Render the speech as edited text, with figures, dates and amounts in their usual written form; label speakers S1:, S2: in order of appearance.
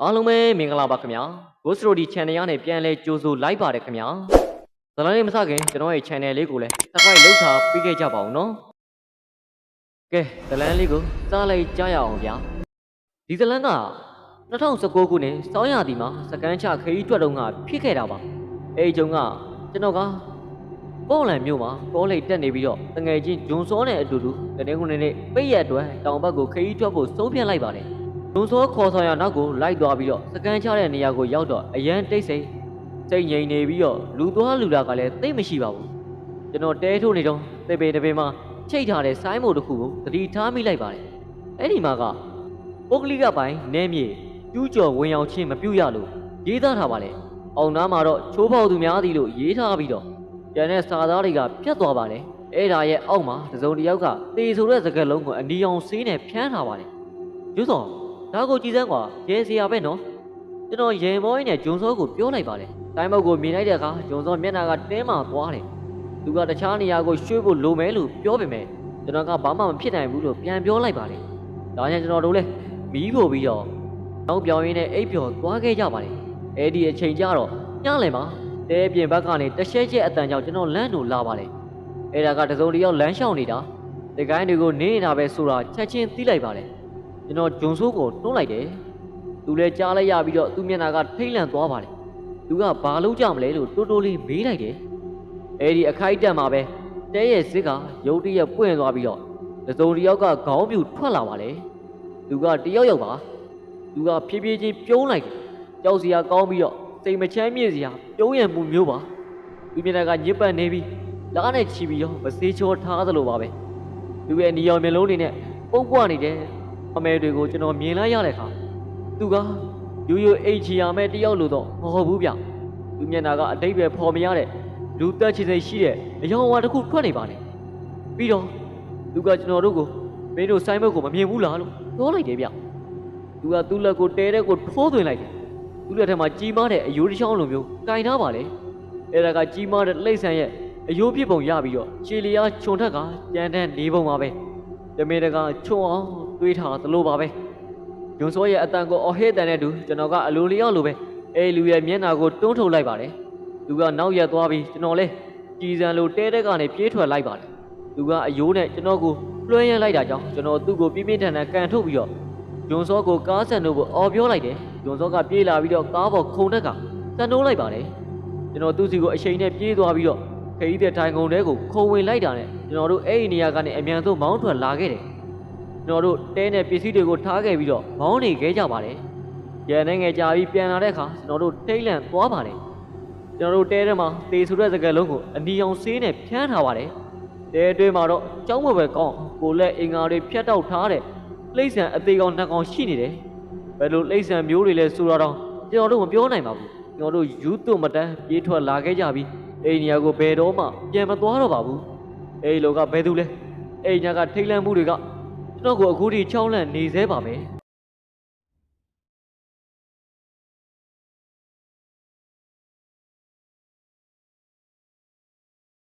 S1: အားလုံးပဲမင်္ဂလာပါခင်ဗျာ Ghost Story Channel ရနဲ့ပြန်လဲကြိုဆိုလိုက်ပါတယ်ခင်ဗျာဇလန်လေးမစခင်ကျွန်တော်ရဲ့ channel လေးကိုလည်း subscribe လုပ်ထားပေးခဲ့ကြပါဦးနော်ကဲဇလန်လေးကိုစားလိုက်ကြရအောင်ဗျာဒီဇလန်က2019ခုနှစ်စောင်းရသည်မှာစကန်ချခရီးထွက်တော့ကဖြစ်ခဲ့တာပါအဲဒီကျုံကကျွန်တော်ကပေါ်လန်မြို့မှာကောလိပ်တက်နေပြီးတော့တငယ်ချင်းဂျွန်စောနဲ့အတူတူတနေ့ခုနေ့ပိတ်ရက်အတွက်တောင်ဘက်ကိုခရီးထွက်ဖို့ဆုံးဖြတ်လိုက်ပါတယ်ဂျုံစောခေါ်ဆောင်ရနောက်ကိုလိုက်သွားပြီးတော့စကန်ချတဲ့နေရာကိုရောက်တော့အရန်တိတ်ဆိတ်စိတ်ငြိမ်နေပြီးတော့လူသွားလူလာကလည်းသိမရှိပါဘူးကျွန်တော်တဲထိုးနေတော့သေပေတပေမှာချိတ်ထားတဲ့ဆိုင်းမို့တစ်ခုကိုသတိထားမိလိုက်ပါတယ်အဲ့ဒီမှာကပုဂ္ဂလိကပိုင်းနဲမြေကျူးကျော်ဝင်ရောက်ခြင်းမပြုရလို့ရေးသားထားပါလေအောင်နားမှာတော့ချိုးပေါက်သူများသည်လို့ရေးထားပြီးတော့ကျန်တဲ့စာသားတွေကပြတ်သွားပါတယ်အဲ့ဒါရဲ့အောက်မှာတစုံတစ်ယောက်ကတေဆိုတဲ့စကားလုံးကိုအနီအောင်ဆေးနဲ့ဖြန်းထားပါတယ်ကျူးစောဒါကိုကြည်စမ်းကွာရဲစရာပဲနော်ကျွန်တော်ရင်မောင်းနဲ့ဂျွန်စောကိုပြောလိုက်ပါတယ်တိုင်းမုတ်ကိုမြင်လိုက်တဲ့အခါဂျွန်စောမျက်နှာကတင်းမာသွားတယ်သူကတခြားနေရာကိုရွှေ့ဖို့လိုမယ်လို့ပြောပေမဲ့ကျွန်တော်ကဘာမှမဖြစ်နိုင်ဘူးလို့ပြန်ပြောလိုက်ပါတယ်ဒါကြောင့်ကျွန်တော်တို့လည်းမီးဖို့ပြီးတော့နောက်ပြောင်းရင်းနဲ့အိပ်ပျော်သွားခဲ့ကြပါတယ်အဲ့ဒီအချိန်ကျတော့ညလယ်မှာတဲပြင်ဘက်ကနေတရှဲချက်အတန်ကြောင့်ကျွန်တော်လမ်းတို့လာပါတယ်အဲ့ဒါကတစုံတစ်ယောက်လမ်းလျှောက်နေတာဒီကိုင်းတွေကိုနေနေတာပဲဆိုတာချက်ချင်းသိလိုက်ပါတယ်ကျွန်တော်ဂျွန်ဆိုးကိုတွန်းလိုက်တယ်သူလည်းကြားလိုက်ရပြီးတော့သူ့မျက်နှာကထိတ်လန့်သွားပါတယ်သူကဘာလုပ်ကြမလဲလို့တိုးတိုးလေးမေးလိုက်တယ်အဲ့ဒီအခိုက်တက်မှာပဲတဲရဲ့စစ်ကရုတ်တရက်ပွင့်သွားပြီးတော့တစုံတစ်ယောက်ကခေါင်းပြူထွက်လာပါလေသူကတယောက်ပါသူကဖြည်းဖြည်းချင်းပြုံးလိုက်တယ်ကြောက်စရာကောင်းပြီးတော့စိတ်မချမ်းမြေ့စရာပြုံးရမှုမျိုးပါသူမျက်နှာကညစ်ပတ်နေပြီးလားနဲ့ချီပြီးတော့မစေးချောထားသလိုပါပဲသူရဲ့နီယောင်မျက်လုံးတွေနဲ့ပုတ်ပွားနေတယ်အမဲတွေကိုကျွန်တော်မြင်လိုက်ရတဲ့အခါသူကရိုးရိုးအိတ်ချီရမဲ့တယောက်လို့တော့မဟုတ်ဘူးဗျသူမျက်နှာကအတိတ်ပဲဖော်မရတဲ့လူတက်ချင်စိတ်ရှိတဲ့အယောင်ဝါတစ်ခုထွက်နေပါလေပြီးတော့သူကကျွန်တော်တို့ကိုမင်းတို့ဆိုင်ဘက်ကိုမမြင်ဘူးလားလို့ပြောလိုက်တယ်ဗျသူကသူ့လက်ကိုတဲတဲ့ကိုထိုးသွင်းလိုက်တယ်သူ့လက်ထဲမှာကြီးမားတဲ့အယိုးတစ်ချောင်းလိုမျိုးကင်ထားပါလေအဲ့ဒါကကြီးမားတဲ့လိမ့်ဆန်ရဲ့အယိုးပြစ်ပုံရပြီးတော့ခြေလျားခြုံထက်ကကြမ်းတမ်းနေပုံပါပဲတမင်တကာခြုံအောင်တွေးထားသလိုပါပဲဂျွန်စောရဲ့အတန်ကိုအော်ဟစ်တန်တဲ့သူကျွန်တော်ကအလိုလျောက်လိုပဲအဲ့လူရဲ့မျက်နှာကိုတွန်းထုတ်လိုက်ပါတယ်သူကနောက်ရက်သွားပြီးကျွန်တော်လဲကြည်စံလိုတဲတဲ့ကနေပြေးထွက်လိုက်ပါတယ်သူကအယိုးနဲ့ကျွန်တော်ကိုလွှဲရလိုက်တာကြောင့်ကျွန်တော်သူ့ကိုပြင်းပြင်းထန်ထန်ကန်ထုတ်ပြီးတော့ဂျွန်စောကိုကားဆန်တို့ကိုအော်ပြောလိုက်တယ်ဂျွန်စောကပြေးလာပြီးတော့ကားပေါ်ခုန်တက်ကစံနှိုးလိုက်ပါတယ်ကျွန်တော်သူ့စီကိုအချိန်နဲ့ပြေးသွားပြီးတော့ခရီးတဲ့ထိုင်ကုန်တဲကိုခုံဝင်လိုက်တာနဲ့ကျွန်တော်တို့အဲ့ဒီနေရာကနေအမြန်ဆုံးမောင်းထွက်လာခဲ့တယ်ကျွန်တော်တို့တဲနဲ့ပစ္စည်းတွေကိုထားခဲ့ပြီးတော့မောင်းနေခဲ့ကြပါတယ်ရန်နေငယ်ကြာပြီးပြန်လာတဲ့အခါကျွန်တော်တို့ထိတ်လန့်သွားပါတယ်ကျွန်တော်တို့တဲထဲမှာတေဆိုတဲ့စကားလုံးကိုအနီအောင်ဆေးနဲ့ဖြန်းထားပါတယ်တဲတွင်းမှာတော့ကြောင်းမပဲကောင်းကိုလက်အင်္ဂါတွေဖြတ်တောက်ထားတဲ့လိမ့်ဆန်အသေးကောင်နှစ်ကောင်ရှိနေတယ်ဘယ်လိုလိမ့်ဆန်မျိုးတွေလဲဆိုတာတော့ကျွန်တော်တို့မပြောနိုင်ပါဘူးကျွန်တော်တို့ယူသွမတန်းပြေးထွက်လာခဲ့ကြပြီးအဲ့ဒီနေရာကိုဘယ်တော့မှပြန်မသွားတော့ပါဘူးအဲ့လိုကဘယ်သူလဲအဲ့ညကထိတ်လန့်မှုတွေကကျွန်တော်ကိုအခုထိချောင်းလန့်နေသေးပါပဲ